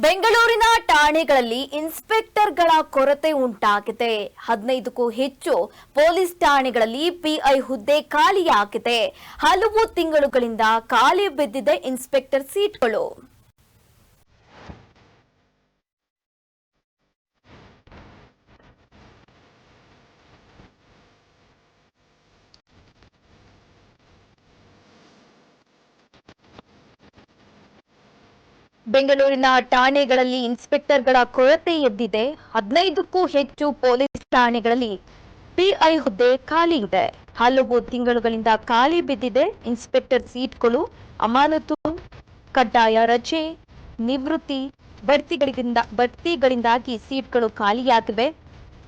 ಬೆಂಗಳೂರಿನ ಠಾಣೆಗಳಲ್ಲಿ ಇನ್ಸ್ಪೆಕ್ಟರ್ಗಳ ಕೊರತೆ ಉಂಟಾಗಿದೆ. 15ಕ್ಕೂ ಹೆಚ್ಚು ಪೊಲೀಸ್ ಠಾಣೆಗಳಲ್ಲಿ ಪಿಐ ಹುದ್ದೆ ಖಾಲಿಯಾಗಿದೆ. ಹಲವು ತಿಂಗಳುಗಳಿಂದ ಖಾಲಿ ಬಿದ್ದಿದೆ ಇನ್ಸ್ಪೆಕ್ಟರ್ ಸೀಟ್ಗಳು. ಬೆಂಗಳೂರಿನ ಠಾಣೆಗಳಲ್ಲಿ ಇನ್ಸ್ಪೆಕ್ಟರ್ಗಳ ಕೊರತೆ ಎದ್ದಿದೆ. 15ಕ್ಕೂ ಹೆಚ್ಚು ಪೊಲೀಸ್ ಠಾಣೆಗಳಲ್ಲಿ ಪಿಐ ಹುದ್ದೆ ಖಾಲಿ ಇದೆ. ಹಲವು ತಿಂಗಳುಗಳಿಂದ ಖಾಲಿ ಬಿದ್ದಿದೆ ಇನ್ಸ್ಪೆಕ್ಟರ್ ಸೀಟ್ಗಳು. ಅಮಾನತು, ಕಡ್ಡಾಯ ರಜೆ, ನಿವೃತ್ತಿ, ಬಡ್ತಿಗಳಿಂದಾಗಿ ಸೀಟ್ಗಳು ಖಾಲಿಯಾಗಿವೆ.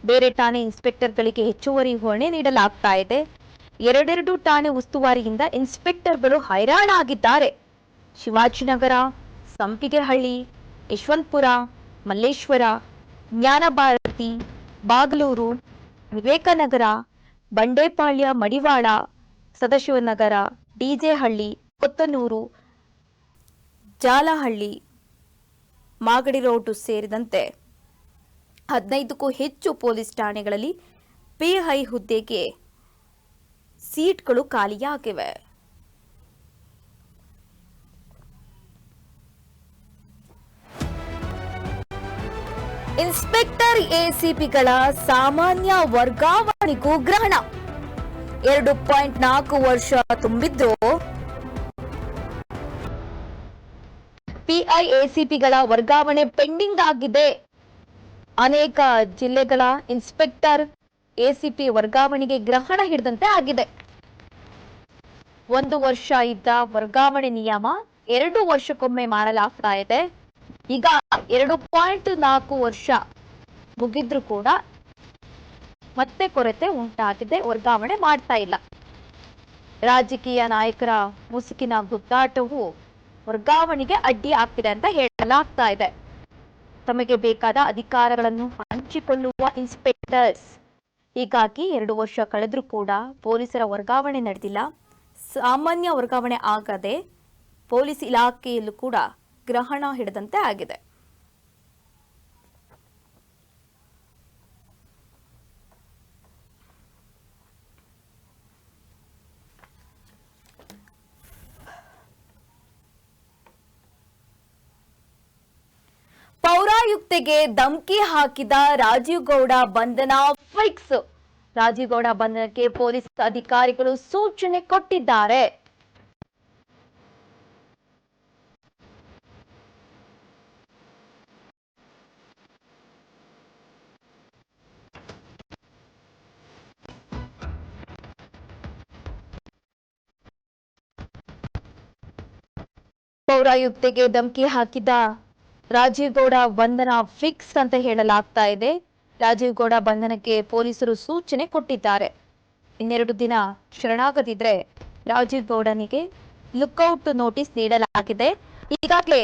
ಬೇರೆ ಠಾಣೆ ಇನ್ಸ್ಪೆಕ್ಟರ್ಗಳಿಗೆ ಹೆಚ್ಚುವರಿ ಹೊಣೆ ನೀಡಲಾಗ್ತಾ ಇದೆ. ಎರಡೆರಡು ಠಾಣೆ ಉಸ್ತುವಾರಿಯಿಂದ ಇನ್ಸ್ಪೆಕ್ಟರ್ಗಳು ಹೈರಾಣಾಗಿದ್ದಾರೆ. ಶಿವಾಜಿನಗರ, ಸಂಪಿಗೆಹಳ್ಳಿ, ಯಶವಂತಪುರ, ಮಲ್ಲೇಶ್ವರ, ಜ್ಞಾನಭಾರತಿ, ಬಾಗಲೂರು, ವಿವೇಕನಗರ, ಬಂಡೆಪಾಳ್ಯ, ಮಡಿವಾಳ, ಸದಾಶಿವನಗರ, ಡಿಜೆಹಳ್ಳಿ, ಕೊತ್ತನೂರು, ಜಾಲಹಳ್ಳಿ, ಮಾಗಡಿ ರೋಡ್ ಸೇರಿದಂತೆ 15ಕ್ಕೂ ಹೆಚ್ಚು ಪೊಲೀಸ್ ಠಾಣೆಗಳಲ್ಲಿ ಪಿಐ ಹುದ್ದೆಗೆ ಸೀಟ್ಗಳು ಖಾಲಿಯಾಗಿವೆ. ಇನ್ಸ್ಪೆಕ್ಟರ್ ಎಸಿಪಿಗಳ ಸಾಮಾನ್ಯ ವರ್ಗಾವಣೆಗೂ ಗ್ರಹಣ. 2.4 ವರ್ಷ ತುಂಬಿದ್ರು ಪಿಐ ಎಸಿಪಿಗಳ ವರ್ಗಾವಣೆ ಪೆಂಡಿಂಗ್ ಆಗಿದೆ. ಅನೇಕ ಜಿಲ್ಲೆಗಳ ಇನ್ಸ್ಪೆಕ್ಟರ್ ಎಸಿಪಿ ವರ್ಗಾವಣೆಗೆ ಗ್ರಹಣ ಹಿಡಿದಂತೆ ಆಗಿದೆ. 1 ವರ್ಷ ಇದ್ದ ವರ್ಗಾವಣೆ ನಿಯಮ 2 ವರ್ಷಕ್ಕೊಮ್ಮೆ ಮಾಡಲಾಗ್ತಾ ಇದೆ. ಈಗ 2.4 ವರ್ಷ ಮುಗಿದ್ರೂ ಕೂಡ ಮತ್ತೆ ಕೊರತೆ ಉಂಟಾಗಿದೆ, ವರ್ಗಾವಣೆ ಮಾಡ್ತಾ ಇಲ್ಲ. ರಾಜಕೀಯ ನಾಯಕರ ಮುಸುಕಿನ ಗುದ್ದಾಟವು ವರ್ಗಾವಣೆಗೆ ಅಡ್ಡಿ ಆಗ್ತಿದೆ ಅಂತ ಹೇಳಲಾಗ್ತಾ ಇದೆ. ತಮಗೆ ಬೇಕಾದ ಅಧಿಕಾರಗಳನ್ನು ಹಂಚಿಕೊಳ್ಳುವ ಇನ್ಸ್ಪೆಕ್ಟರ್ಸ್. ಹೀಗಾಗಿ 2 ವರ್ಷ ಕಳೆದ್ರೂ ಕೂಡ ಪೊಲೀಸರ ವರ್ಗಾವಣೆ ನಡೆದಿಲ್ಲ. ಸಾಮಾನ್ಯ ವರ್ಗಾವಣೆ ಆಗದೆ ಪೊಲೀಸ್ ಇಲಾಖೆಯಲ್ಲೂ ಕೂಡ ಗ್ರಹಣ ಹಿಡಿದಂತೆ ಆಗಿದೆ. ಪೌರಾಯುಕ್ತೆಗೆ ಧಮಕಿ ಹಾಕಿದ ರಾಜೀವ್ ಗೌಡ ಬಂಧನ ಫಿಕ್ಸ್. ರಾಜೀವ್ ಗೌಡ ಬಂಧನಕ್ಕೆ ಪೊಲೀಸ್ ಅಧಿಕಾರಿಗಳು ಸೂಚನೆ ಕೊಟ್ಟಿದ್ದಾರೆ. ಪೌರಾಯುಕ್ತೆಗೆ ಧಮಕಿ ಹಾಕಿದ ರಾಜೀವ್ ಗೌಡ ಬಂಧನ ಫಿಕ್ಸ್ ಅಂತ ಹೇಳಲಾಗ್ತಾ ಇದೆ. ರಾಜೀವ್ ಗೌಡ ಬಂಧನಕ್ಕೆ ಪೊಲೀಸರು ಸೂಚನೆ ಕೊಟ್ಟಿದ್ದಾರೆ. 2 ದಿನ ಶರಣಾಗದಿದ್ರೆ ರಾಜೀವ್ ಗೌಡನಿಗೆ ಲುಕ್ಔಟ್ ನೋಟಿಸ್ ನೀಡಲಾಗಿದೆ. ಈಗಾಗಲೇ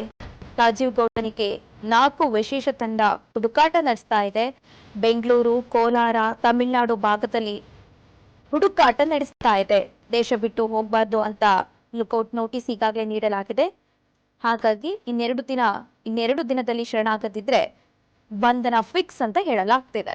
ರಾಜೀವ್ ಗೌಡನಿಗೆ 4 ವಿಶೇಷ ತಂಡ ಹುಡುಕಾಟ ನಡೆಸ್ತಾ ಇದೆ. ಬೆಂಗಳೂರು, ಕೋಲಾರ, ತಮಿಳುನಾಡು ಭಾಗದಲ್ಲಿ ಹುಡುಕಾಟ ನಡೆಸ್ತಾ ಇದೆ. ದೇಶ ಬಿಟ್ಟು ಹೋಗಬಾರ್ದು ಅಂತ ಲುಕ್ಔಟ್ ನೋಟಿಸ್ ಈಗಾಗಲೇ ನೀಡಲಾಗಿದೆ. ಹಾಗಾಗಿ ಇನ್ನೆರಡು ದಿನದಲ್ಲಿ ಶರಣಾಗದಿದ್ರೆ ಬಂಧನ ಫಿಕ್ಸ್ ಅಂತ ಹೇಳಲಾಗ್ತಿದೆ.